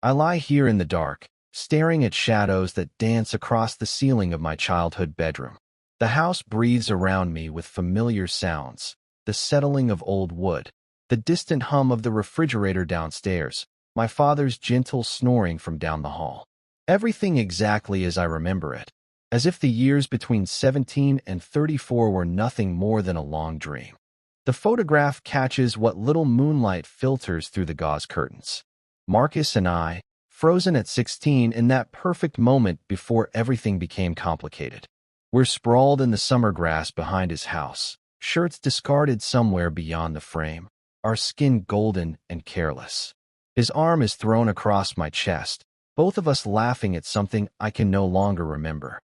I lie here in the dark, staring at shadows that dance across the ceiling of my childhood bedroom. The house breathes around me with familiar sounds, the settling of old wood, the distant hum of the refrigerator downstairs, my father's gentle snoring from down the hall. Everything exactly as I remember it, as if the years between 17 and 34 were nothing more than a long dream. The photograph catches what little moonlight filters through the gauze curtains. Marcus and I, frozen at 16 in that perfect moment before everything became complicated. We're sprawled in the summer grass behind his house, shirts discarded somewhere beyond the frame, our skin golden and careless. His arm is thrown across my chest, both of us laughing at something I can no longer remember.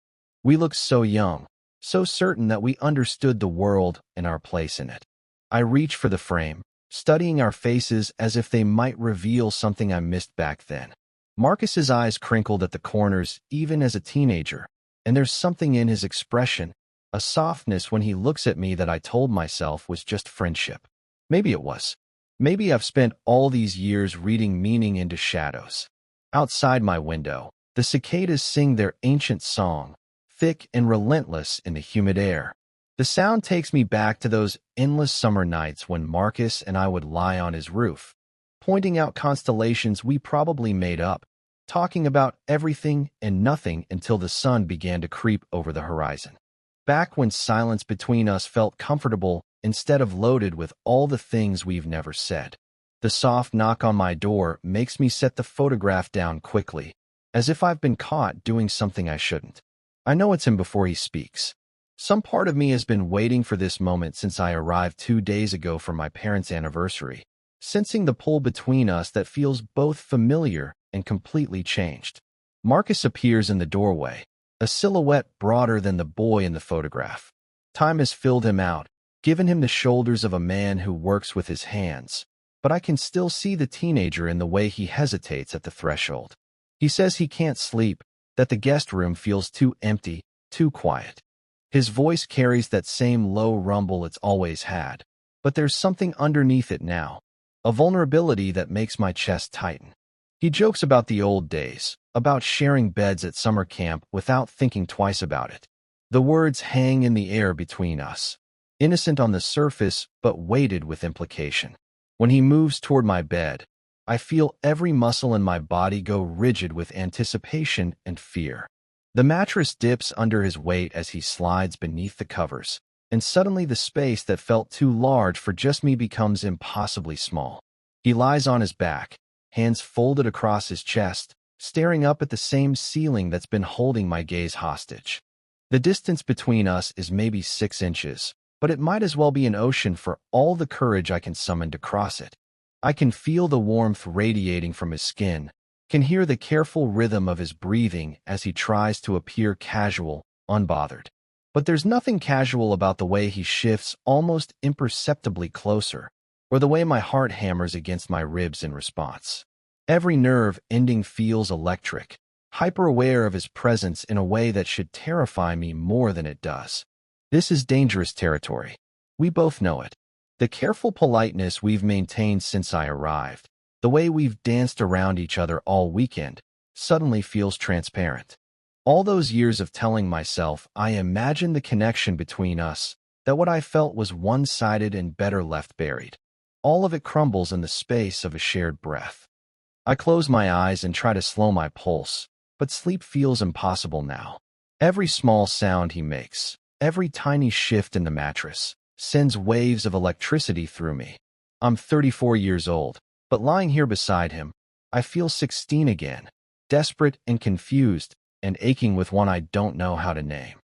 We looked so young, so certain that we understood the world and our place in it. I reach for the frame, studying our faces as if they might reveal something I missed back then. Marcus's eyes crinkled at the corners even as a teenager, and there's something in his expression, a softness when he looks at me that I told myself was just friendship. Maybe it was. Maybe I've spent all these years reading meaning into shadows. Outside my window, the cicadas sing their ancient song, thick and relentless in the humid air. The sound takes me back to those endless summer nights when Marcus and I would lie on his roof, pointing out constellations we probably made up, talking about everything and nothing until the sun began to creep over the horizon. Back when silence between us felt comfortable instead of loaded with all the things we've never said. The soft knock on my door makes me set the photograph down quickly, as if I've been caught doing something I shouldn't. I know it's him before he speaks. Some part of me has been waiting for this moment since I arrived 2 days ago for my parents' anniversary, sensing the pull between us that feels both familiar and completely changed. Marcus appears in the doorway, a silhouette broader than the boy in the photograph. Time has filled him out, given him the shoulders of a man who works with his hands, but I can still see the teenager in the way he hesitates at the threshold. He says he can't sleep, that the guest room feels too empty, too quiet. His voice carries that same low rumble it's always had, but there's something underneath it now, a vulnerability that makes my chest tighten. He jokes about the old days, about sharing beds at summer camp without thinking twice about it. The words hang in the air between us, innocent on the surface but weighted with implication. When he moves toward my bed, I feel every muscle in my body go rigid with anticipation and fear. The mattress dips under his weight as he slides beneath the covers, and suddenly the space that felt too large for just me becomes impossibly small. He lies on his back, hands folded across his chest, staring up at the same ceiling that's been holding my gaze hostage. The distance between us is maybe 6 inches, but it might as well be an ocean for all the courage I can summon to cross it. I can feel the warmth radiating from his skin, can hear the careful rhythm of his breathing as he tries to appear casual, unbothered. But there's nothing casual about the way he shifts almost imperceptibly closer, or the way my heart hammers against my ribs in response. Every nerve ending feels electric, hyper-aware of his presence in a way that should terrify me more than it does. This is dangerous territory. We both know it. The careful politeness we've maintained since I arrived, the way we've danced around each other all weekend, suddenly feels transparent. All those years of telling myself I imagined the connection between us, that what I felt was one-sided and better left buried. All of it crumbles in the space of a shared breath. I close my eyes and try to slow my pulse, but sleep feels impossible now. Every small sound he makes, every tiny shift in the mattress, sends waves of electricity through me. I'm 34 years old, but lying here beside him, I feel 16 again, desperate and confused, and aching with one I don't know how to name.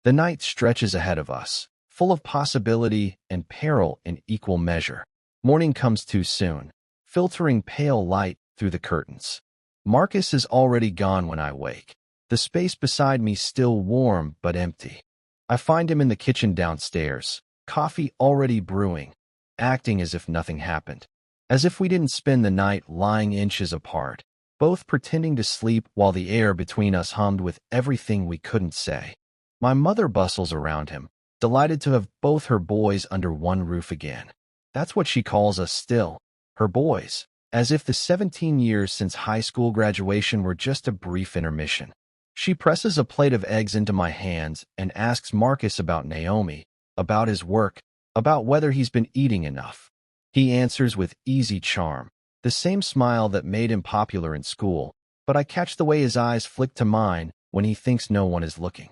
The night stretches ahead of us, full of possibility and peril in equal measure. Morning comes too soon, filtering pale light through the curtains. Marcus is already gone when I wake, the space beside me still warm but empty. I find him in the kitchen downstairs, coffee already brewing, acting as if nothing happened, as if we didn't spend the night lying inches apart, both pretending to sleep while the air between us hummed with everything we couldn't say. My mother bustles around him, delighted to have both her boys under one roof again. That's what she calls us still, her boys. as if the 17 years since high school graduation were just a brief intermission. She presses a plate of eggs into my hands and asks Marcus about Naomi, about his work, about whether he's been eating enough. He answers with easy charm, the same smile that made him popular in school, but I catch the way his eyes flick to mine when he thinks no one is looking.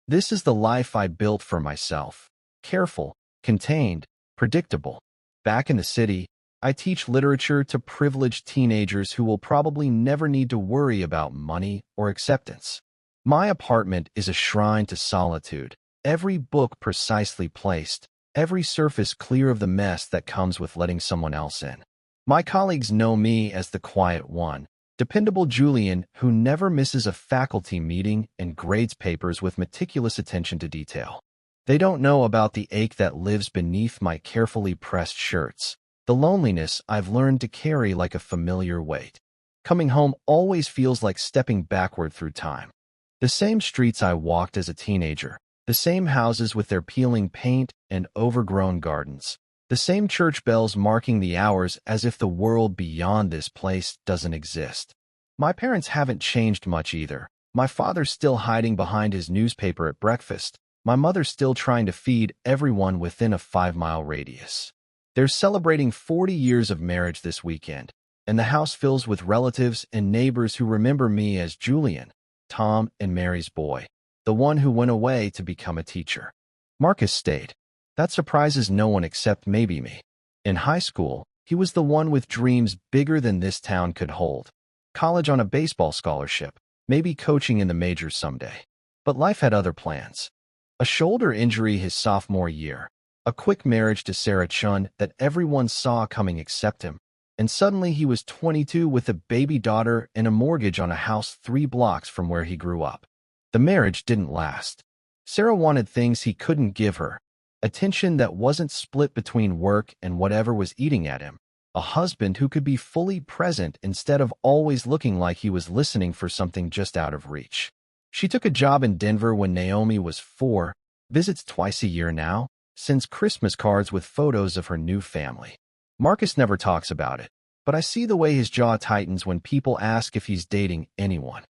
This is the life I built for myself. Careful, contained, predictable. Back in the city, I teach literature to privileged teenagers who will probably never need to worry about money or acceptance. My apartment is a shrine to solitude, every book precisely placed, every surface clear of the mess that comes with letting someone else in. My colleagues know me as the quiet one, dependable Julian who never misses a faculty meeting and grades papers with meticulous attention to detail. They don't know about the ache that lives beneath my carefully pressed shirts, the loneliness I've learned to carry like a familiar weight. Coming home always feels like stepping backward through time. The same streets I walked as a teenager, the same houses with their peeling paint and overgrown gardens, the same church bells marking the hours as if the world beyond this place doesn't exist. My parents haven't changed much either. My father's still hiding behind his newspaper at breakfast. My mother's still trying to feed everyone within a 5-mile radius. They're celebrating 40 years of marriage this weekend, and the house fills with relatives and neighbors who remember me as Julian, Tom and Mary's boy, the one who went away to become a teacher. Marcus stayed. That surprises no one except maybe me. In high school, he was the one with dreams bigger than this town could hold. College on a baseball scholarship, maybe coaching in the majors someday. But life had other plans. A shoulder injury his sophomore year, a quick marriage to Sarah Chun that everyone saw coming except him, and suddenly he was 22 with a baby daughter and a mortgage on a house 3 blocks from where he grew up. The marriage didn't last. Sarah wanted things he couldn't give her, attention that wasn't split between work and whatever was eating at him, a husband who could be fully present instead of always looking like he was listening for something just out of reach. She took a job in Denver when Naomi was 4, visits twice a year now, sends Christmas cards with photos of her new family. Marcus never talks about it, but I see the way his jaw tightens when people ask if he's dating anyone.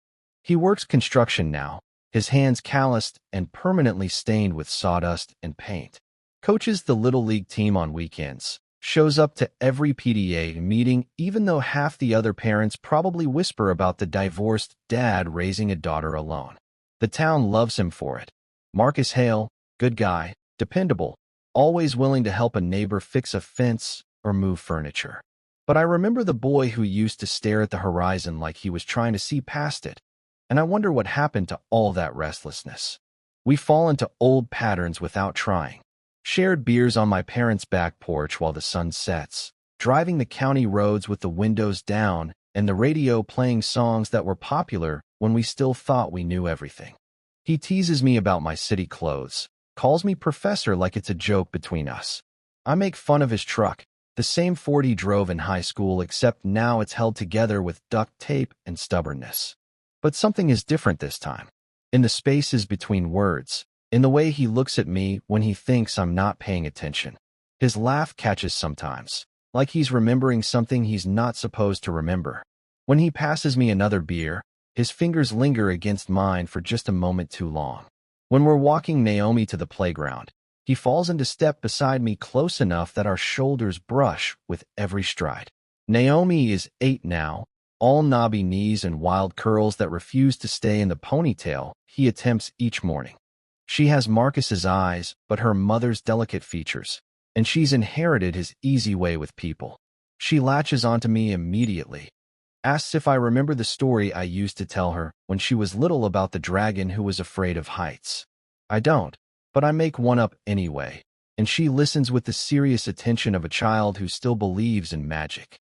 He works construction now, his hands calloused and permanently stained with sawdust and paint. Coaches the Little League team on weekends, shows up to every PTA meeting even though half the other parents probably whisper about the divorced dad raising a daughter alone. The town loves him for it. Marcus Hale, good guy, dependable, always willing to help a neighbor fix a fence or move furniture. But I remember the boy who used to stare at the horizon like he was trying to see past it, and I wonder what happened to all that restlessness. We fall into old patterns without trying. Shared beers on my parents' back porch while the sun sets, driving the county roads with the windows down and the radio playing songs that were popular when we still thought we knew everything. He teases me about my city clothes, calls me professor like it's a joke between us. I make fun of his truck, the same Ford he drove in high school except now it's held together with duct tape and stubbornness. But something is different this time. In the spaces between words, in the way he looks at me when he thinks I'm not paying attention. His laugh catches sometimes, like he's remembering something he's not supposed to remember. When he passes me another beer, his fingers linger against mine for just a moment too long. When we're walking Naomi to the playground, he falls into step beside me close enough that our shoulders brush with every stride. Naomi is 8 now, all knobby knees and wild curls that refuse to stay in the ponytail he attempts each morning. She has Marcus's eyes, but her mother's delicate features, and she's inherited his easy way with people. She latches onto me immediately, asks if I remember the story I used to tell her when she was little about the dragon who was afraid of heights. I don't, but I make one up anyway, and she listens with the serious attention of a child who still believes in magic.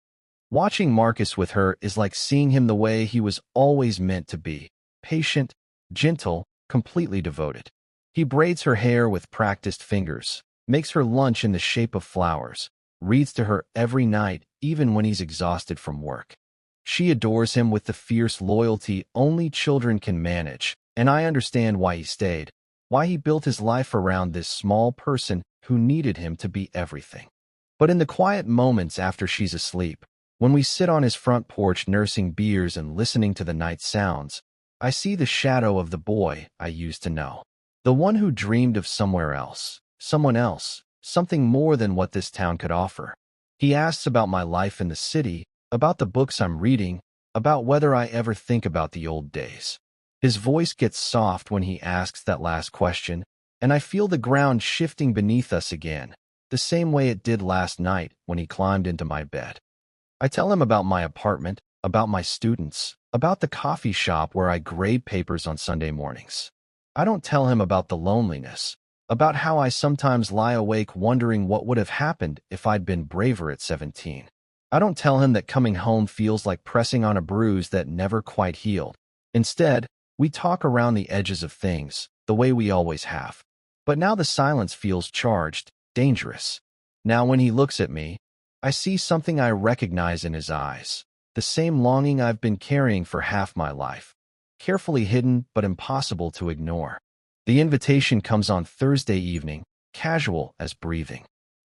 Watching Marcus with her is like seeing him the way he was always meant to be, patient, gentle, completely devoted. He braids her hair with practiced fingers, makes her lunch in the shape of flowers, reads to her every night even when he's exhausted from work. She adores him with the fierce loyalty only children can manage, and I understand why he stayed, why he built his life around this small person who needed him to be everything. But in the quiet moments after she's asleep, When we sit on his front porch nursing beers and listening to the night sounds, I see the shadow of the boy I used to know. The one who dreamed of somewhere else, someone else, something more than what this town could offer. He asks about my life in the city, about the books I'm reading, about whether I ever think about the old days. His voice gets soft when he asks that last question, and I feel the ground shifting beneath us again, the same way it did last night when he climbed into my bed. I tell him about my apartment, about my students, about the coffee shop where I grade papers on Sunday mornings. I don't tell him about the loneliness, about how I sometimes lie awake wondering what would have happened if I'd been braver at 17. I don't tell him that coming home feels like pressing on a bruise that never quite healed. Instead, we talk around the edges of things, the way we always have. But now the silence feels charged, dangerous. Now when he looks at me, I see something I recognize in his eyes, the same longing I've been carrying for half my life, carefully hidden but impossible to ignore. The invitation comes on Thursday evening, casual as breathing.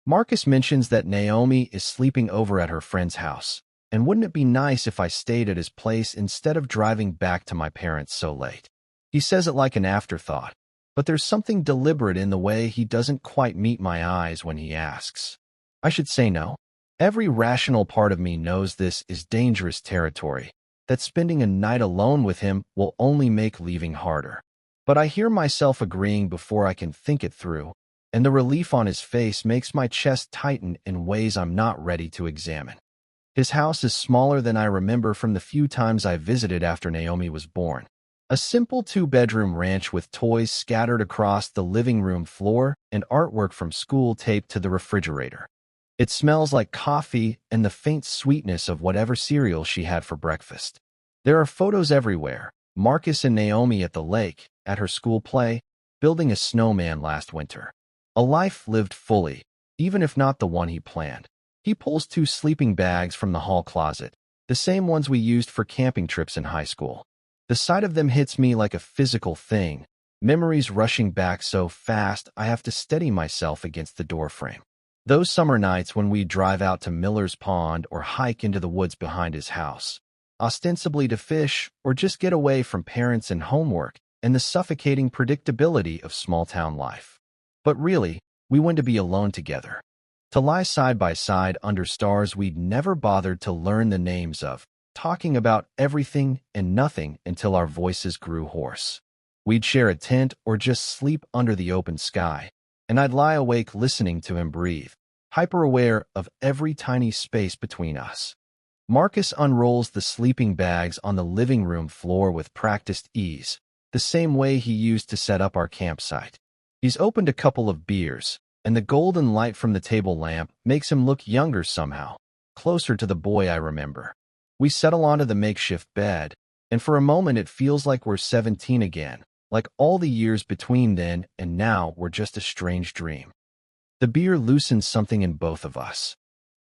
Marcus mentions that Naomi is sleeping over at her friend's house, and wouldn't it be nice if I stayed at his place instead of driving back to my parents so late? He says it like an afterthought, but there's something deliberate in the way he doesn't quite meet my eyes when he asks. I should say no. Every rational part of me knows this is dangerous territory, that spending a night alone with him will only make leaving harder. But I hear myself agreeing before I can think it through, and the relief on his face makes my chest tighten in ways I'm not ready to examine. His house is smaller than I remember from the few times I visited after Naomi was born. A simple two-bedroom ranch with toys scattered across the living room floor and artwork from school taped to the refrigerator. It smells like coffee and the faint sweetness of whatever cereal she had for breakfast. There are photos everywhere. Marcus and Naomi at the lake, at her school play, building a snowman last winter. A life lived fully, even if not the one he planned. He pulls 2 sleeping bags from the hall closet, the same ones we used for camping trips in high school. The sight of them hits me like a physical thing, memories rushing back so fast I have to steady myself against the doorframe. Those summer nights when we'd drive out to Miller's Pond or hike into the woods behind his house, ostensibly to fish or just get away from parents and homework and the suffocating predictability of small-town life. But really, we went to be alone together, to lie side by side under stars we'd never bothered to learn the names of, talking about everything and nothing until our voices grew hoarse. We'd share a tent or just sleep under the open sky, and I'd lie awake listening to him breathe, hyper-aware of every tiny space between us. Marcus unrolls the sleeping bags on the living room floor with practiced ease, the same way he used to set up our campsite. He's opened a couple of beers, and the golden light from the table lamp makes him look younger somehow, closer to the boy I remember. We settle onto the makeshift bed, and for a moment it feels like we're 17 again, like all the years between then and now were just a strange dream. The beer loosens something in both of us.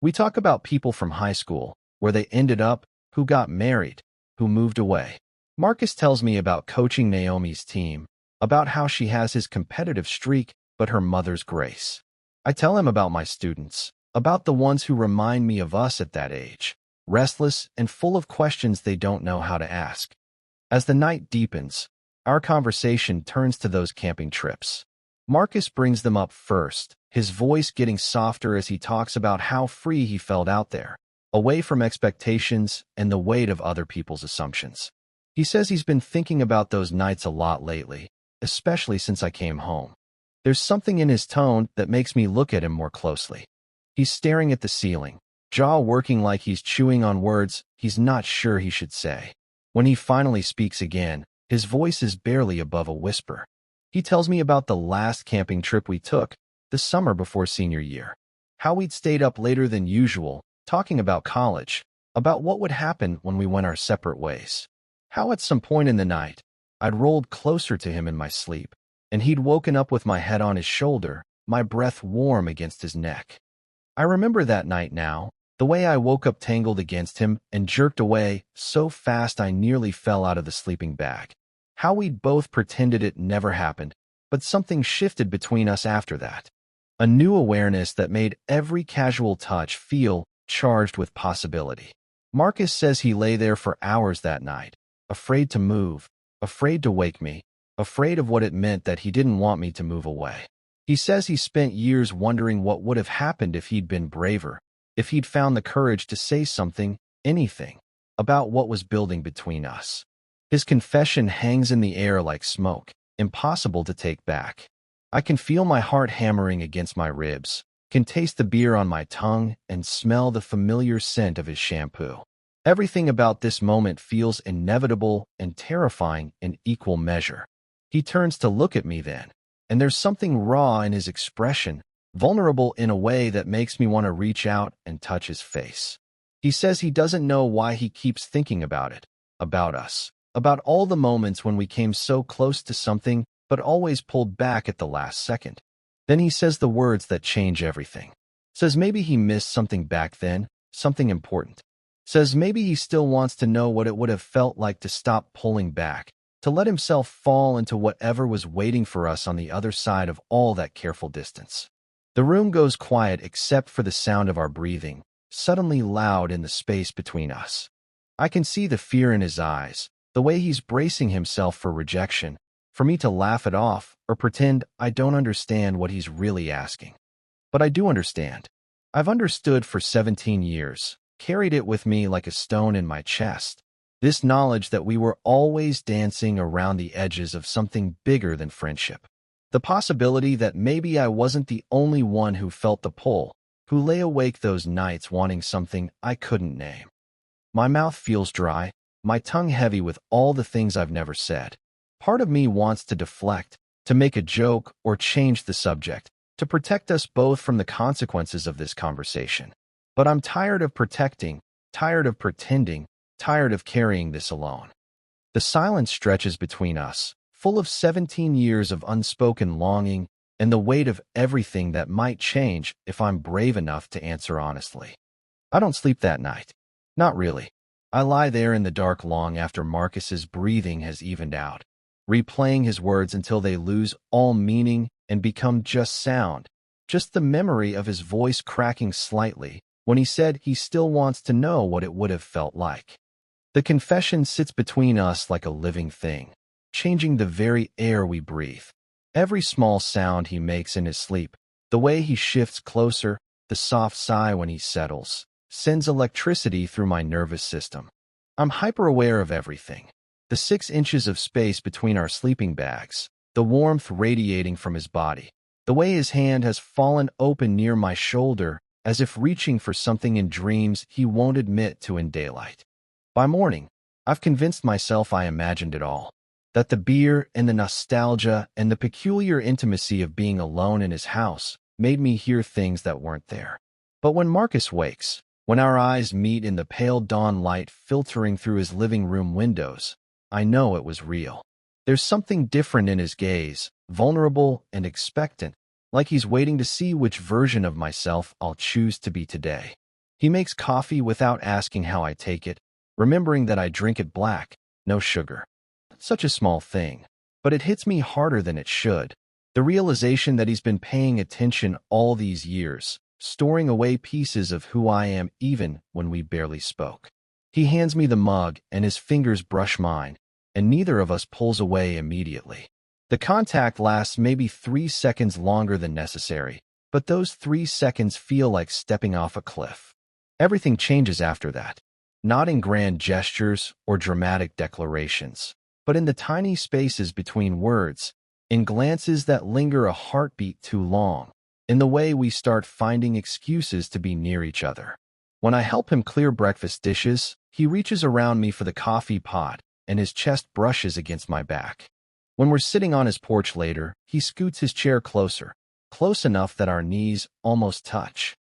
We talk about people from high school, where they ended up, who got married, who moved away. Marcus tells me about coaching Naomi's team, about how she has his competitive streak but her mother's grace. I tell him about my students, about the ones who remind me of us at that age, restless and full of questions they don't know how to ask. As the night deepens, our conversation turns to those camping trips. Marcus brings them up first, his voice getting softer as he talks about how free he felt out there, away from expectations and the weight of other people's assumptions. He says he's been thinking about those nights a lot lately, especially since I came home. There's something in his tone that makes me look at him more closely. He's staring at the ceiling, jaw working like he's chewing on words he's not sure he should say. When he finally speaks again, his voice is barely above a whisper. He tells me about the last camping trip we took, the summer before senior year. How we'd stayed up later than usual, talking about college, about what would happen when we went our separate ways. How at some point in the night, I'd rolled closer to him in my sleep, and he'd woken up with my head on his shoulder, my breath warm against his neck. I remember that night now, the way I woke up tangled against him and jerked away so fast I nearly fell out of the sleeping bag. How we'd both pretended it never happened, but something shifted between us after that. A new awareness that made every casual touch feel charged with possibility. Marcus says he lay there for hours that night, afraid to move, afraid to wake me, afraid of what it meant that he didn't want me to move away. He says he spent years wondering what would have happened if he'd been braver, if he'd found the courage to say something, anything, about what was building between us. His confession hangs in the air like smoke, impossible to take back. I can feel my heart hammering against my ribs, can taste the beer on my tongue, and smell the familiar scent of his shampoo. Everything about this moment feels inevitable and terrifying in equal measure. He turns to look at me then, and there's something raw in his expression, vulnerable in a way that makes me want to reach out and touch his face. He says he doesn't know why he keeps thinking about it, about us, about all the moments when we came so close to something but always pulled back at the last second. Then he says the words that change everything. Says maybe he missed something back then, something important. Says maybe he still wants to know what it would have felt like to stop pulling back, to let himself fall into whatever was waiting for us on the other side of all that careful distance. The room goes quiet except for the sound of our breathing, suddenly loud in the space between us. I can see the fear in his eyes, the way he's bracing himself for rejection, for me to laugh it off or pretend I don't understand what he's really asking. But I do understand. I've understood for 17 years, carried it with me like a stone in my chest. This knowledge that we were always dancing around the edges of something bigger than friendship. The possibility that maybe I wasn't the only one who felt the pull, who lay awake those nights wanting something I couldn't name. My mouth feels dry, my tongue heavy with all the things I've never said. Part of me wants to deflect, to make a joke or change the subject, to protect us both from the consequences of this conversation. But I'm tired of protecting, tired of pretending, tired of carrying this alone. The silence stretches between us, full of 17 years of unspoken longing and the weight of everything that might change if I'm brave enough to answer honestly. I don't sleep that night. Not really. I lie there in the dark long after Marcus's breathing has evened out, replaying his words until they lose all meaning and become just sound, just the memory of his voice cracking slightly when he said he still wants to know what it would have felt like. The confession sits between us like a living thing, changing the very air we breathe. Every small sound he makes in his sleep, the way he shifts closer, the soft sigh when he settles, sends electricity through my nervous system. I'm hyper-aware of everything. The 6 inches of space between our sleeping bags, the warmth radiating from his body, the way his hand has fallen open near my shoulder as if reaching for something in dreams he won't admit to in daylight. By morning, I've convinced myself I imagined it all, that the beer and the nostalgia and the peculiar intimacy of being alone in his house made me hear things that weren't there. But when Marcus wakes, when our eyes meet in the pale dawn light filtering through his living room windows, I know it was real. There's something different in his gaze, vulnerable and expectant, like he's waiting to see which version of myself I'll choose to be today. He makes coffee without asking how I take it, remembering that I drink it black, no sugar. Such a small thing, but it hits me harder than it should. The realization that he's been paying attention all these years, storing away pieces of who I am even when we barely spoke. He hands me the mug and his fingers brush mine, and neither of us pulls away immediately. The contact lasts maybe 3 seconds longer than necessary, but those 3 seconds feel like stepping off a cliff. Everything changes after that, not in grand gestures or dramatic declarations, but in the tiny spaces between words, in glances that linger a heartbeat too long, in the way we start finding excuses to be near each other. When I help him clear breakfast dishes, he reaches around me for the coffee pot, and his chest brushes against my back. When we're sitting on his porch later, he scoots his chair closer, close enough that our knees almost touch.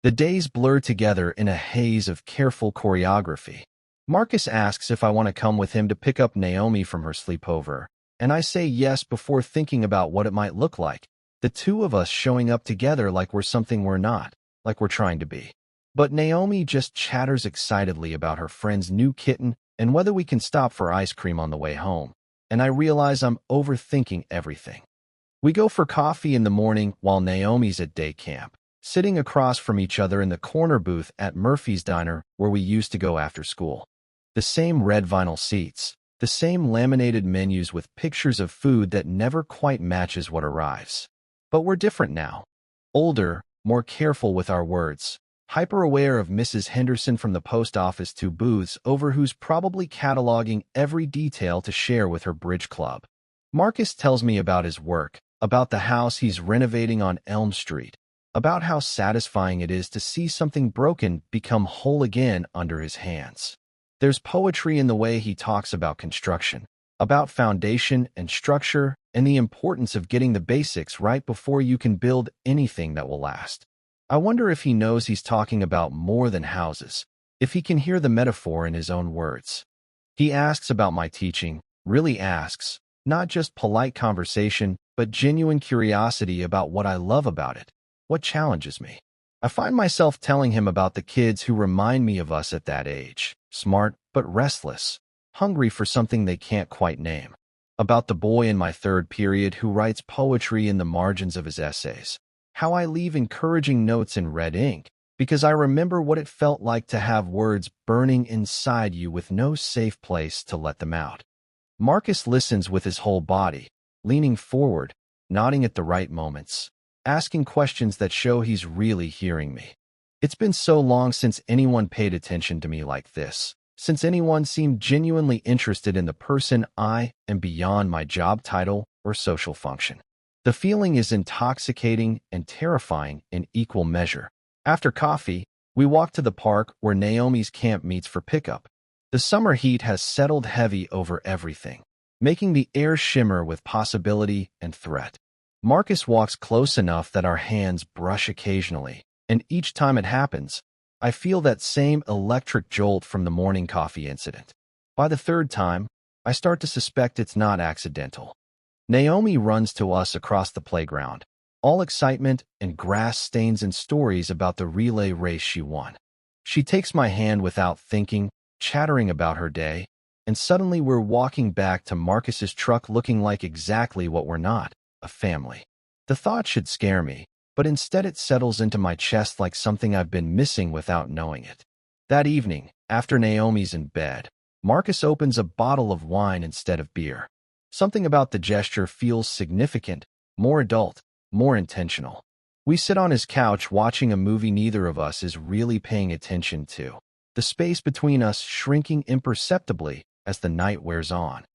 The days blur together in a haze of careful choreography. Marcus asks if I want to come with him to pick up Naomi from her sleepover, and I say yes before thinking about what it might look like, the two of us showing up together like we're something we're not, like we're trying to be. But Naomi just chatters excitedly about her friend's new kitten and whether we can stop for ice cream on the way home, and I realize I'm overthinking everything. We go for coffee in the morning while Naomi's at day camp, sitting across from each other in the corner booth at Murphy's Diner where we used to go after school. The same red vinyl seats, the same laminated menus with pictures of food that never quite matches what arrives. But we're different now. Older, more careful with our words, hyper-aware of Mrs. Henderson from the post office to booths over who's probably cataloging every detail to share with her bridge club. Marcus tells me about his work, about the house he's renovating on Elm Street, about how satisfying it is to see something broken become whole again under his hands. There's poetry in the way he talks about construction, about foundation and structure, and the importance of getting the basics right before you can build anything that will last. I wonder if he knows he's talking about more than houses, if he can hear the metaphor in his own words. He asks about my teaching, really asks, not just polite conversation, but genuine curiosity about what I love about it, what challenges me. I find myself telling him about the kids who remind me of us at that age, smart but restless, hungry for something they can't quite name. About the boy in my third period who writes poetry in the margins of his essays. How I leave encouraging notes in red ink, because I remember what it felt like to have words burning inside you with no safe place to let them out. Marcus listens with his whole body, leaning forward, nodding at the right moments, asking questions that show he's really hearing me. It's been so long since anyone paid attention to me like this, since anyone seemed genuinely interested in the person I am beyond my job title or social function. The feeling is intoxicating and terrifying in equal measure. After coffee, we walk to the park where Naomi's camp meets for pickup. The summer heat has settled heavy over everything, making the air shimmer with possibility and threat. Marcus walks close enough that our hands brush occasionally, and each time it happens, I feel that same electric jolt from the morning coffee incident. By the third time, I start to suspect it's not accidental. Naomi runs to us across the playground, all excitement and grass stains and stories about the relay race she won. She takes my hand without thinking, chattering about her day, and suddenly we're walking back to Marcus's truck looking like exactly what we're not, a family. The thought should scare me, but instead it settles into my chest like something I've been missing without knowing it. That evening, after Naomi's in bed, Marcus opens a bottle of wine instead of beer. Something about the gesture feels significant, more adult, more intentional. We sit on his couch watching a movie neither of us is really paying attention to, the space between us shrinking imperceptibly as the night wears on.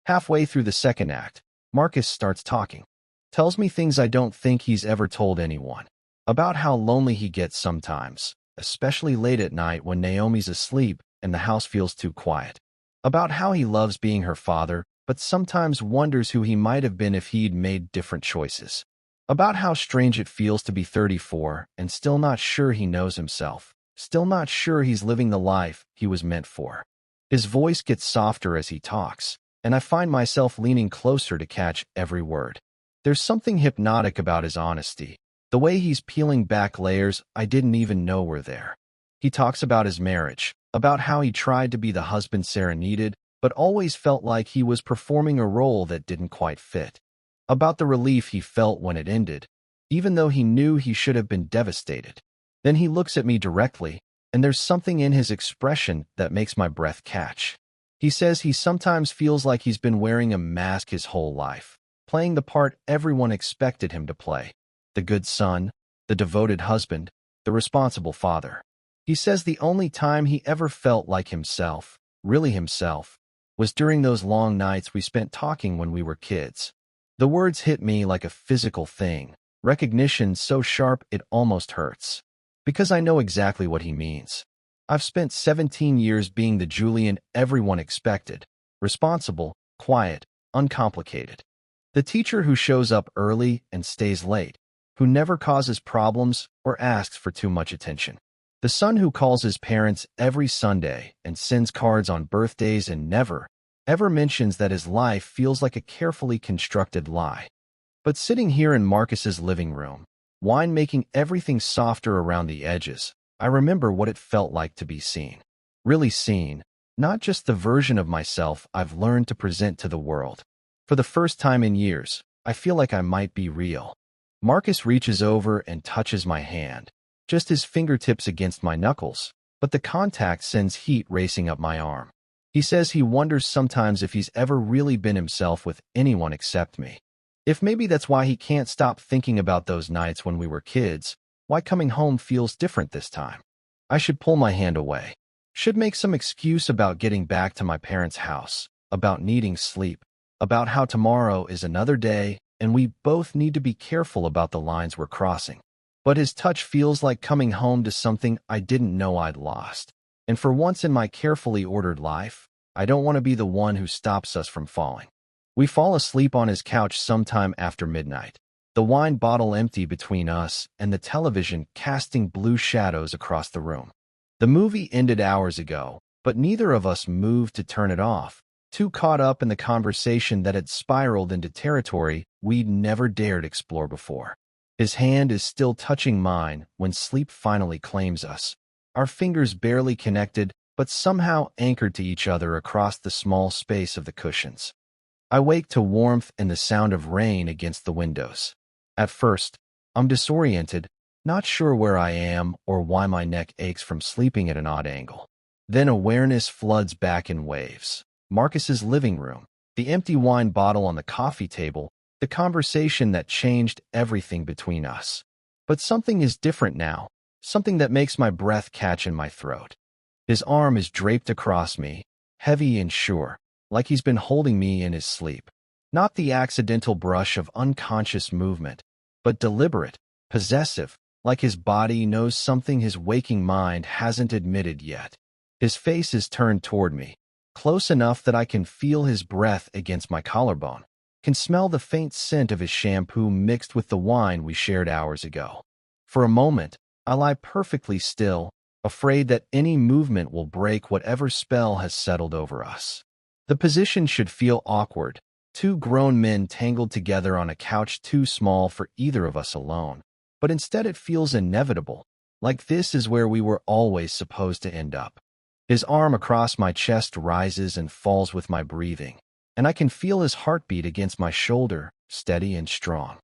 Halfway through the second act, Marcus starts talking. Tells me things I don't think he's ever told anyone. About how lonely he gets sometimes, especially late at night when Naomi's asleep and the house feels too quiet. About how he loves being her father, but sometimes wonders who he might have been if he'd made different choices. About how strange it feels to be 34 and still not sure he knows himself, still not sure he's living the life he was meant for. His voice gets softer as he talks, and I find myself leaning closer to catch every word. There's something hypnotic about his honesty, the way he's peeling back layers I didn't even know were there. He talks about his marriage, about how he tried to be the husband Sarah needed, but always felt like he was performing a role that didn't quite fit. About the relief he felt when it ended, even though he knew he should have been devastated. Then he looks at me directly, and there's something in his expression that makes my breath catch. He says he sometimes feels like he's been wearing a mask his whole life, playing the part everyone expected him to play. The good son, the devoted husband, the responsible father. He says the only time he ever felt like himself, really himself, was during those long nights we spent talking when we were kids. The words hit me like a physical thing, recognition so sharp it almost hurts. Because I know exactly what he means. I've spent 17 years being the Julian everyone expected, responsible, quiet, uncomplicated. The teacher who shows up early and stays late, who never causes problems or asks for too much attention. The son who calls his parents every Sunday and sends cards on birthdays and never, ever mentions that his life feels like a carefully constructed lie. But sitting here in Marcus's living room, wine making everything softer around the edges, I remember what it felt like to be seen. Really seen, not just the version of myself I've learned to present to the world. For the first time in years, I feel like I might be real. Marcus reaches over and touches my hand, just his fingertips against my knuckles, but the contact sends heat racing up my arm. He says he wonders sometimes if he's ever really been himself with anyone except me. If maybe that's why he can't stop thinking about those nights when we were kids, why coming home feels different this time. I should pull my hand away. Should make some excuse about getting back to my parents' house, about needing sleep, about how tomorrow is another day and we both need to be careful about the lines we're crossing. But his touch feels like coming home to something I didn't know I'd lost. And for once in my carefully ordered life, I don't want to be the one who stops us from falling. We fall asleep on his couch sometime after midnight, the wine bottle empty between us and the television casting blue shadows across the room. The movie ended hours ago, but neither of us moved to turn it off, too caught up in the conversation that had spiraled into territory we'd never dared explore before. His hand is still touching mine when sleep finally claims us, our fingers barely connected but somehow anchored to each other across the small space of the cushions. I wake to warmth and the sound of rain against the windows. At first, I'm disoriented, not sure where I am or why my neck aches from sleeping at an odd angle. Then awareness floods back in waves. Marcus's living room, the empty wine bottle on the coffee table, the conversation that changed everything between us. But something is different now, something that makes my breath catch in my throat. His arm is draped across me, heavy and sure, like he's been holding me in his sleep. Not the accidental brush of unconscious movement, but deliberate, possessive, like his body knows something his waking mind hasn't admitted yet. His face is turned toward me, close enough that I can feel his breath against my collarbone, can smell the faint scent of his shampoo mixed with the wine we shared hours ago. For a moment, I lie perfectly still, afraid that any movement will break whatever spell has settled over us. The position should feel awkward, two grown men tangled together on a couch too small for either of us alone, but instead it feels inevitable, like this is where we were always supposed to end up. His arm across my chest rises and falls with my breathing, and I can feel his heartbeat against my shoulder, steady and strong.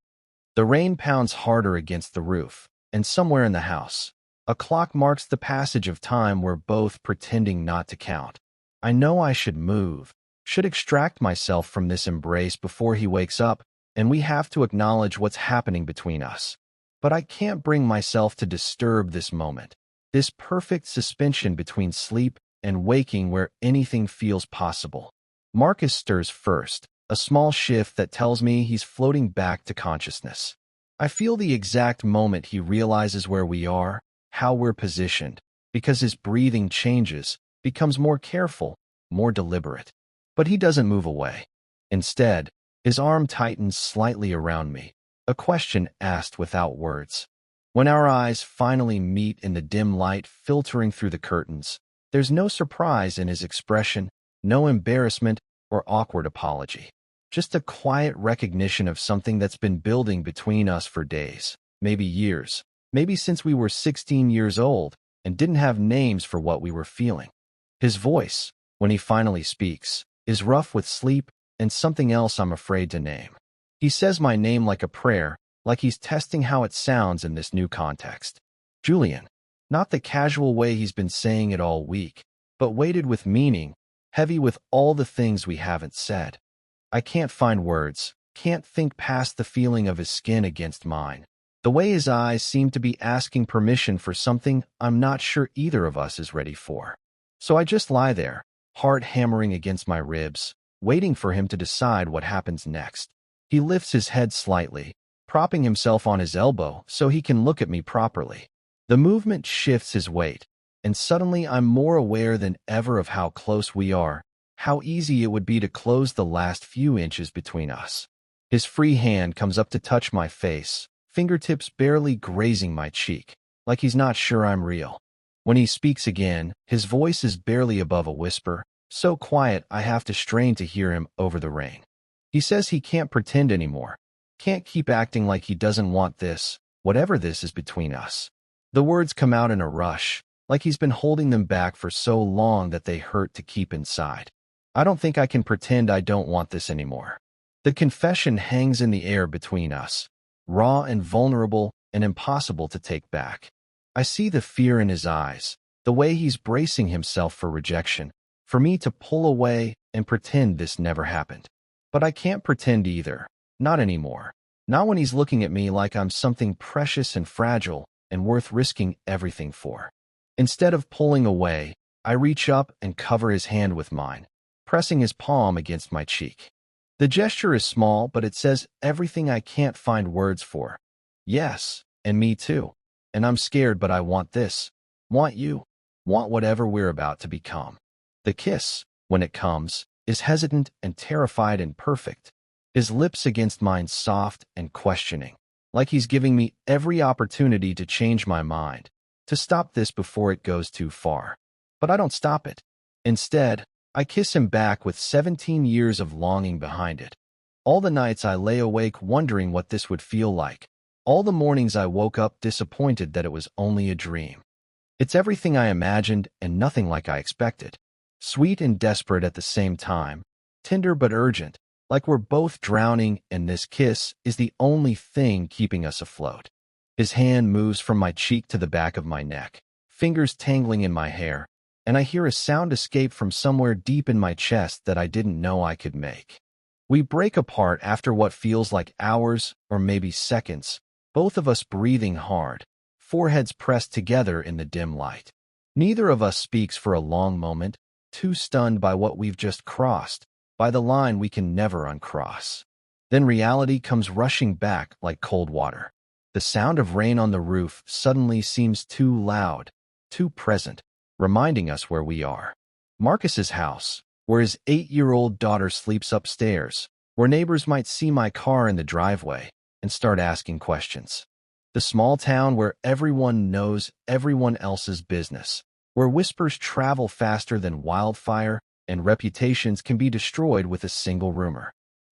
The rain pounds harder against the roof, and somewhere in the house, a clock marks the passage of time we're both pretending not to count. I know I should move, should extract myself from this embrace before he wakes up, and we have to acknowledge what's happening between us. But I can't bring myself to disturb this moment, this perfect suspension between sleep and waking where anything feels possible. Marcus stirs first, a small shift that tells me he's floating back to consciousness. I feel the exact moment he realizes where we are, how we're positioned, because his breathing changes, becomes more careful, more deliberate. But he doesn't move away. Instead, his arm tightens slightly around me, a question asked without words. When our eyes finally meet in the dim light filtering through the curtains, there's no surprise in his expression, no embarrassment or awkward apology. Just a quiet recognition of something that's been building between us for days, maybe years, maybe since we were 16 years old and didn't have names for what we were feeling. His voice, when he finally speaks, is rough with sleep and something else I'm afraid to name. He says my name like a prayer, like he's testing how it sounds in this new context. Julian, not the casual way he's been saying it all week, but weighted with meaning, heavy with all the things we haven't said. I can't find words, can't think past the feeling of his skin against mine, the way his eyes seem to be asking permission for something I'm not sure either of us is ready for. So I just lie there, heart hammering against my ribs, waiting for him to decide what happens next. He lifts his head slightly, propping himself on his elbow so he can look at me properly. The movement shifts his weight, and suddenly I'm more aware than ever of how close we are, how easy it would be to close the last few inches between us. His free hand comes up to touch my face, fingertips barely grazing my cheek, like he's not sure I'm real. When he speaks again, his voice is barely above a whisper, so quiet I have to strain to hear him over the rain. He says he can't pretend anymore, can't keep acting like he doesn't want this, whatever this is between us. The words come out in a rush, like he's been holding them back for so long that they hurt to keep inside. I don't think I can pretend I don't want this anymore. The confession hangs in the air between us, raw and vulnerable and impossible to take back. I see the fear in his eyes, the way he's bracing himself for rejection, for me to pull away and pretend this never happened. But I can't pretend either, not anymore. Not when he's looking at me like I'm something precious and fragile and worth risking everything for. Instead of pulling away, I reach up and cover his hand with mine, pressing his palm against my cheek. The gesture is small, but it says everything I can't find words for. Yes, and me too. And I'm scared, but I want this. Want you. Want whatever we're about to become. The kiss, when it comes, is hesitant and terrified and perfect. His lips against mine soft and questioning, like he's giving me every opportunity to change my mind, to stop this before it goes too far. But I don't stop it. Instead, I kiss him back with 17 years of longing behind it. All the nights I lay awake wondering what this would feel like. All the mornings I woke up disappointed that it was only a dream. It's everything I imagined and nothing like I expected. Sweet and desperate at the same time, tender but urgent, like we're both drowning, and this kiss is the only thing keeping us afloat. His hand moves from my cheek to the back of my neck, fingers tangling in my hair, and I hear a sound escape from somewhere deep in my chest that I didn't know I could make. We break apart after what feels like hours or maybe seconds, both of us breathing hard, foreheads pressed together in the dim light. Neither of us speaks for a long moment, too stunned by what we've just crossed, by the line we can never uncross. Then reality comes rushing back like cold water. The sound of rain on the roof suddenly seems too loud, too present, reminding us where we are. Marcus's house, where his 8-year-old daughter sleeps upstairs, where neighbors might see my car in the driveway and start asking questions. The small town where everyone knows everyone else's business, where whispers travel faster than wildfire and reputations can be destroyed with a single rumor.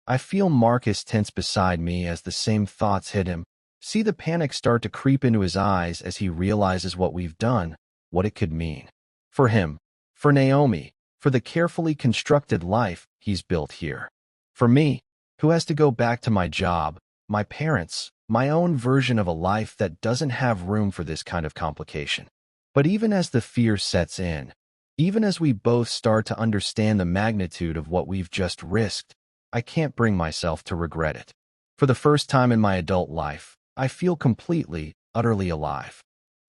I feel Marcus tense beside me as the same thoughts hit him, see the panic start to creep into his eyes as he realizes what we've done, what it could mean. For him, for Naomi, for the carefully constructed life he's built here. For me, who has to go back to my job, my parents, my own version of a life that doesn't have room for this kind of complication. But even as the fear sets in, even as we both start to understand the magnitude of what we've just risked, I can't bring myself to regret it. For the first time in my adult life, I feel completely, utterly alive.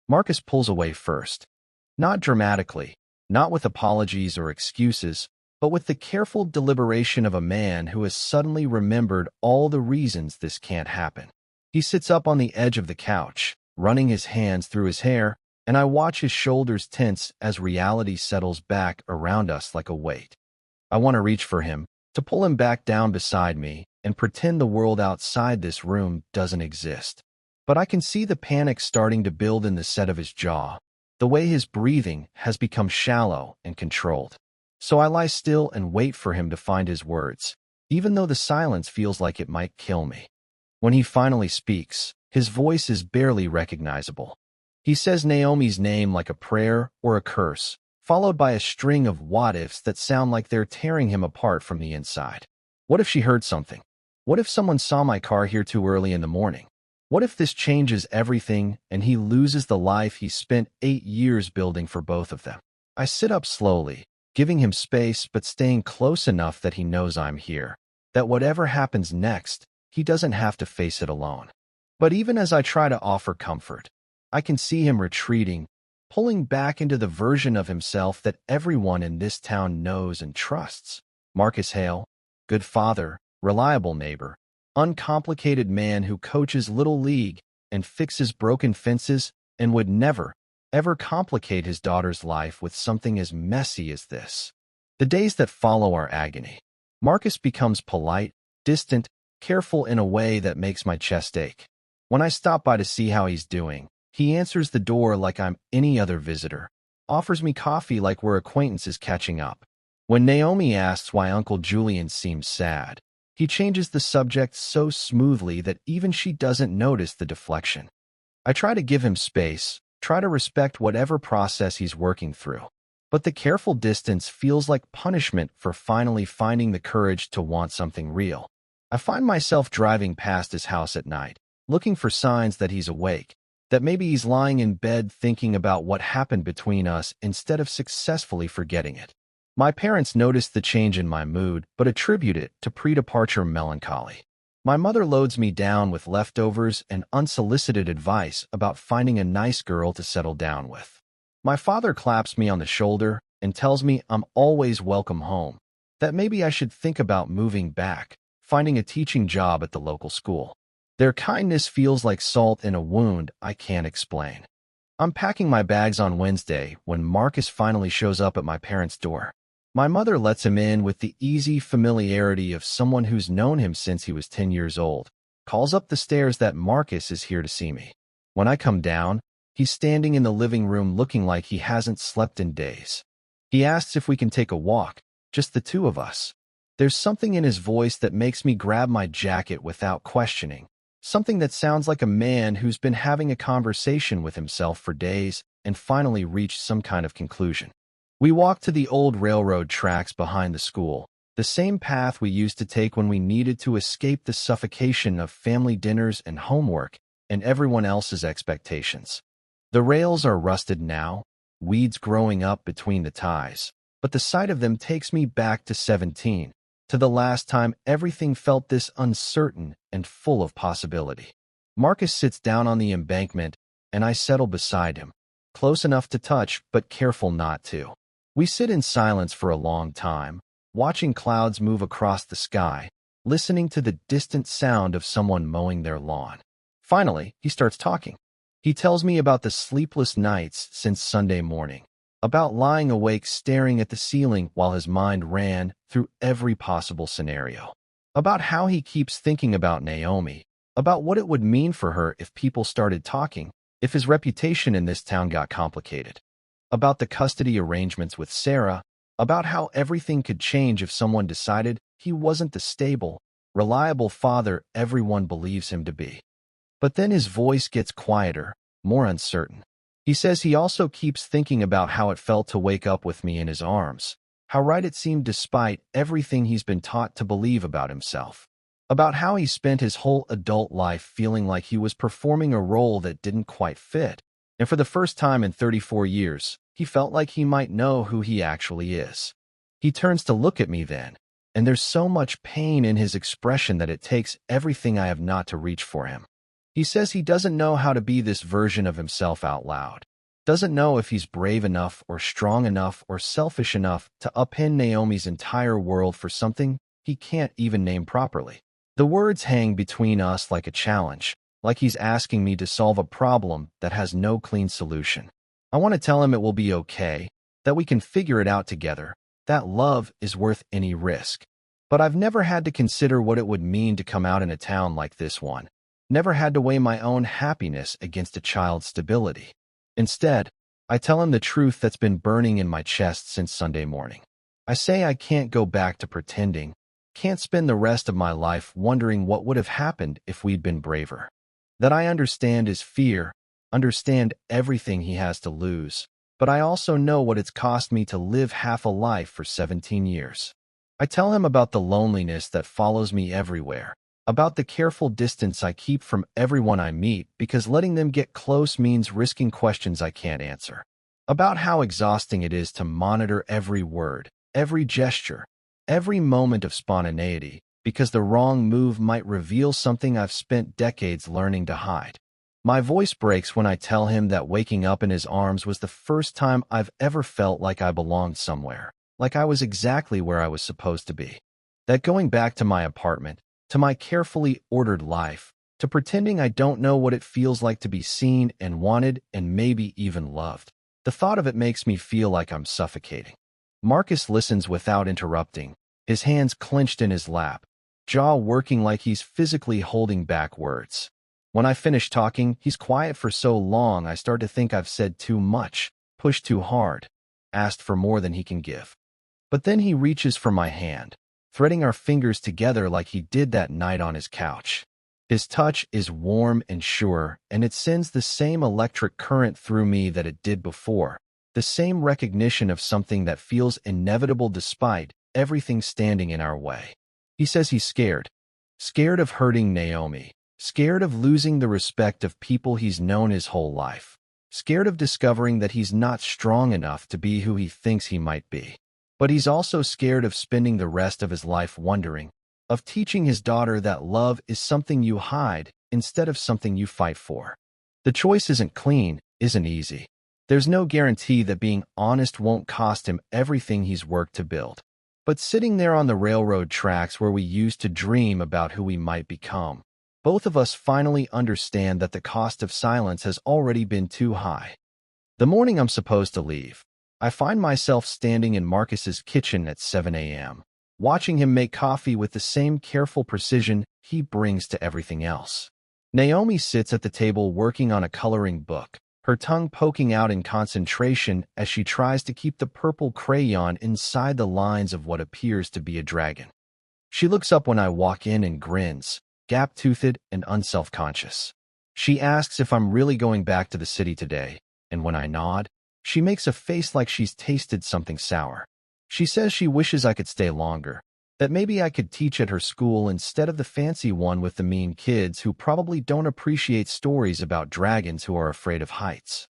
Marcus pulls away first. Not dramatically, not with apologies or excuses, but with the careful deliberation of a man who has suddenly remembered all the reasons this can't happen. He sits up on the edge of the couch, running his hands through his hair, and I watch his shoulders tense as reality settles back around us like a weight. I want to reach for him, to pull him back down beside me, and pretend the world outside this room doesn't exist. But I can see the panic starting to build in the set of his jaw, the way his breathing has become shallow and controlled. So I lie still and wait for him to find his words, even though the silence feels like it might kill me. When he finally speaks, his voice is barely recognizable. He says Naomi's name like a prayer or a curse, followed by a string of what-ifs that sound like they're tearing him apart from the inside. What if she heard something? What if someone saw my car here too early in the morning? What if this changes everything and he loses the life he spent 8 years building for both of them? I sit up slowly, giving him space but staying close enough that he knows I'm here, that whatever happens next, he doesn't have to face it alone. But even as I try to offer comfort, I can see him retreating, pulling back into the version of himself that everyone in this town knows and trusts. Marcus Hale, good father, reliable neighbor, uncomplicated man who coaches Little League and fixes broken fences and would never, ever complicate his daughter's life with something as messy as this. The days that follow are agony. Marcus becomes polite, distant, careful in a way that makes my chest ache. When I stop by to see how he's doing, he answers the door like I'm any other visitor, offers me coffee like we're acquaintances catching up. When Naomi asks why Uncle Julian seems sad, he changes the subject so smoothly that even she doesn't notice the deflection. I try to give him space, try to respect whatever process he's working through. But the careful distance feels like punishment for finally finding the courage to want something real. I find myself driving past his house at night, looking for signs that he's awake, that maybe he's lying in bed thinking about what happened between us instead of successfully forgetting it. My parents noticed the change in my mood, but attribute it to pre-departure melancholy. My mother loads me down with leftovers and unsolicited advice about finding a nice girl to settle down with. My father claps me on the shoulder and tells me I'm always welcome home, that maybe I should think about moving back, finding a teaching job at the local school. Their kindness feels like salt in a wound I can't explain. I'm packing my bags on Wednesday when Marcus finally shows up at my parents' door. My mother lets him in with the easy familiarity of someone who's known him since he was 10 years old, calls up the stairs that Marcus is here to see me. When I come down, he's standing in the living room looking like he hasn't slept in days. He asks if we can take a walk, just the two of us. There's something in his voice that makes me grab my jacket without questioning, something that sounds like a man who's been having a conversation with himself for days and finally reached some kind of conclusion. We walk to the old railroad tracks behind the school, the same path we used to take when we needed to escape the suffocation of family dinners and homework and everyone else's expectations. The rails are rusted now, weeds growing up between the ties, but the sight of them takes me back to 17, to the last time everything felt this uncertain and full of possibility. Marcus sits down on the embankment, and I settle beside him, close enough to touch but careful not to. We sit in silence for a long time, watching clouds move across the sky, listening to the distant sound of someone mowing their lawn. Finally, he starts talking. He tells me about the sleepless nights since Sunday morning, about lying awake staring at the ceiling while his mind ran through every possible scenario, about how he keeps thinking about Naomi, about what it would mean for her if people started talking, if his reputation in this town got complicated, about the custody arrangements with Sarah, about how everything could change if someone decided he wasn't the stable, reliable father everyone believes him to be. But then his voice gets quieter, more uncertain. He says he also keeps thinking about how it felt to wake up with me in his arms, how right it seemed despite everything he's been taught to believe about himself, about how he spent his whole adult life feeling like he was performing a role that didn't quite fit, and for the first time in 34 years, he felt like he might know who he actually is. He turns to look at me then, and there's so much pain in his expression that it takes everything I have not to reach for him. He says he doesn't know how to be this version of himself out loud, doesn't know if he's brave enough or strong enough or selfish enough to upend Naomi's entire world for something he can't even name properly. The words hang between us like a challenge, like he's asking me to solve a problem that has no clean solution. I want to tell him it will be okay, that we can figure it out together, that love is worth any risk. But I've never had to consider what it would mean to come out in a town like this one, never had to weigh my own happiness against a child's stability. Instead, I tell him the truth that's been burning in my chest since Sunday morning. I say I can't go back to pretending, can't spend the rest of my life wondering what would have happened if we'd been braver. That I understand his fear, understand everything he has to lose, but I also know what it's cost me to live half a life for 17 years. I tell him about the loneliness that follows me everywhere, about the careful distance I keep from everyone I meet because letting them get close means risking questions I can't answer, about how exhausting it is to monitor every word, every gesture, every moment of spontaneity, because the wrong move might reveal something I've spent decades learning to hide. My voice breaks when I tell him that waking up in his arms was the first time I've ever felt like I belonged somewhere, like I was exactly where I was supposed to be. That going back to my apartment, to my carefully ordered life, to pretending I don't know what it feels like to be seen and wanted and maybe even loved, the thought of it makes me feel like I'm suffocating. Marcus listens without interrupting, his hands clenched in his lap, jaw working like he's physically holding back words. When I finish talking, he's quiet for so long I start to think I've said too much, pushed too hard, asked for more than he can give. But then he reaches for my hand, threading our fingers together like he did that night on his couch. His touch is warm and sure, and it sends the same electric current through me that it did before, the same recognition of something that feels inevitable despite everything standing in our way. He says he's scared of hurting Naomi, scared of losing the respect of people he's known his whole life, scared of discovering that he's not strong enough to be who he thinks he might be. But he's also scared of spending the rest of his life wondering, of teaching his daughter that love is something you hide instead of something you fight for. The choice isn't clean, isn't easy. There's no guarantee that being honest won't cost him everything he's worked to build. But sitting there on the railroad tracks where we used to dream about who we might become, both of us finally understand that the cost of silence has already been too high. The morning I'm supposed to leave, I find myself standing in Marcus's kitchen at 7 a.m., watching him make coffee with the same careful precision he brings to everything else. Naomi sits at the table working on a coloring book, her tongue poking out in concentration as she tries to keep the purple crayon inside the lines of what appears to be a dragon. She looks up when I walk in and grins, gap-toothed and unself-conscious. She asks if I'm really going back to the city today, and when I nod, she makes a face like she's tasted something sour. She says she wishes I could stay longer, that maybe I could teach at her school instead of the fancy one with the mean kids who probably don't appreciate stories about dragons who are afraid of heights.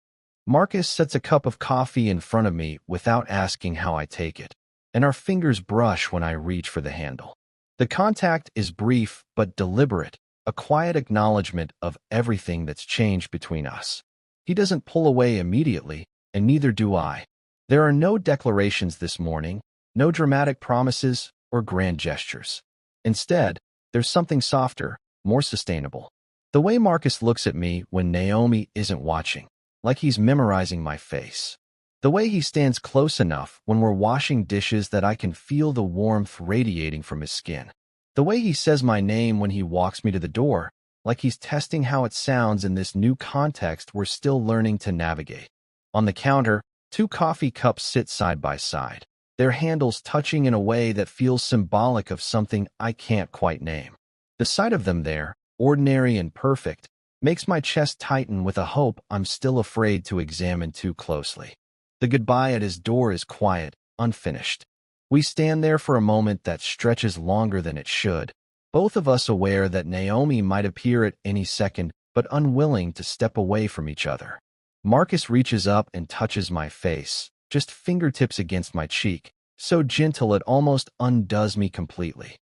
Marcus sets a cup of coffee in front of me without asking how I take it, and our fingers brush when I reach for the handle. The contact is brief but deliberate, a quiet acknowledgement of everything that's changed between us. He doesn't pull away immediately, and neither do I. There are no declarations this morning, no dramatic promises or grand gestures. Instead, there's something softer, more sustainable. The way Marcus looks at me when Naomi isn't watching, like he's memorizing my face. The way he stands close enough when we're washing dishes that I can feel the warmth radiating from his skin. The way he says my name when he walks me to the door, like he's testing how it sounds in this new context we're still learning to navigate. On the counter, 2 coffee cups sit side by side, their handles touching in a way that feels symbolic of something I can't quite name. The sight of them there, ordinary and perfect, makes my chest tighten with a hope I'm still afraid to examine too closely. The goodbye at his door is quiet, unfinished. We stand there for a moment that stretches longer than it should, both of us aware that Naomi might appear at any second, but unwilling to step away from each other. Marcus reaches up and touches my face, just fingertips against my cheek, so gentle it almost undoes me completely.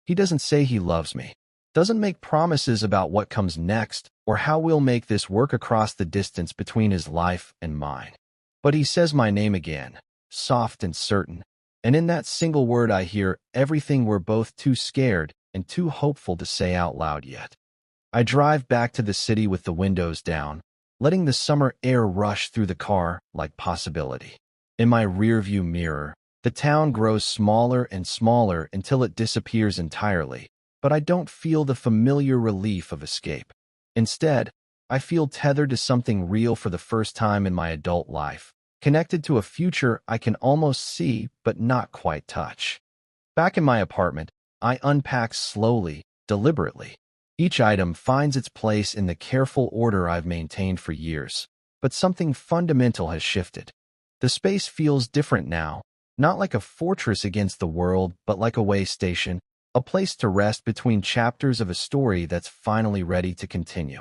He doesn't say he loves me, doesn't make promises about what comes next or how we'll make this work across the distance between his life and mine. But he says my name again, soft and certain, and in that single word I hear everything we're both too scared and too hopeful to say out loud yet. I drive back to the city with the windows down, letting the summer air rush through the car like possibility. In my rearview mirror, the town grows smaller and smaller until it disappears entirely, but I don't feel the familiar relief of escape. Instead, I feel tethered to something real for the first time in my adult life, connected to a future I can almost see but not quite touch. Back in my apartment, I unpack slowly, deliberately. Each item finds its place in the careful order I've maintained for years, but something fundamental has shifted. The space feels different now, not like a fortress against the world, but like a way station, a place to rest between chapters of a story that's finally ready to continue.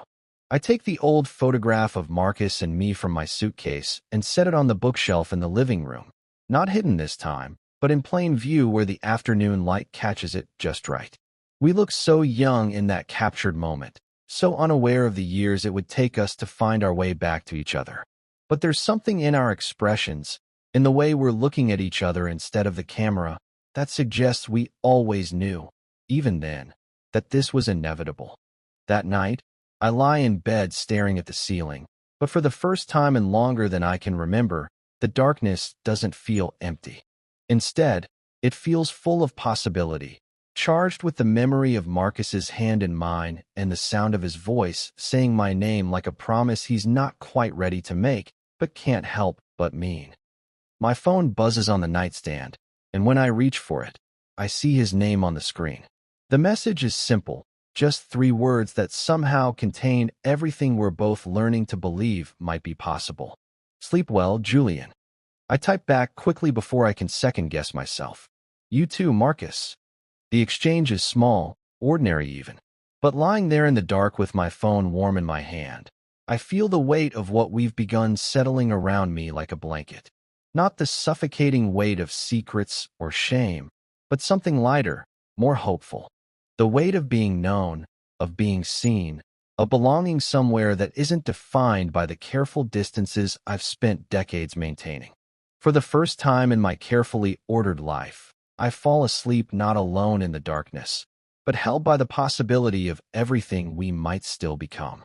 I take the old photograph of Marcus and me from my suitcase and set it on the bookshelf in the living room, not hidden this time, but in plain view where the afternoon light catches it just right. We look so young in that captured moment, so unaware of the years it would take us to find our way back to each other. But there's something in our expressions, in the way we're looking at each other instead of the camera, that suggests we always knew, even then, that this was inevitable. That night, I lie in bed staring at the ceiling, but for the first time and longer than I can remember, the darkness doesn't feel empty. Instead, it feels full of possibility, charged with the memory of Marcus's hand in mine and the sound of his voice saying my name like a promise he's not quite ready to make, but can't help but mean. My phone buzzes on the nightstand, and when I reach for it, I see his name on the screen. The message is simple, just 3 words that somehow contain everything we're both learning to believe might be possible. Sleep well, Julian. I type back quickly before I can second-guess myself. You too, Marcus. The exchange is small, ordinary even, But lying there in the dark with my phone warm in my hand, I feel the weight of what we've begun settling around me like a blanket. Not the suffocating weight of secrets or shame, but something lighter, more hopeful. The weight of being known, of being seen, of belonging somewhere that isn't defined by the careful distances I've spent decades maintaining. For the first time in my carefully ordered life, I fall asleep not alone in the darkness, but held by the possibility of everything we might still become.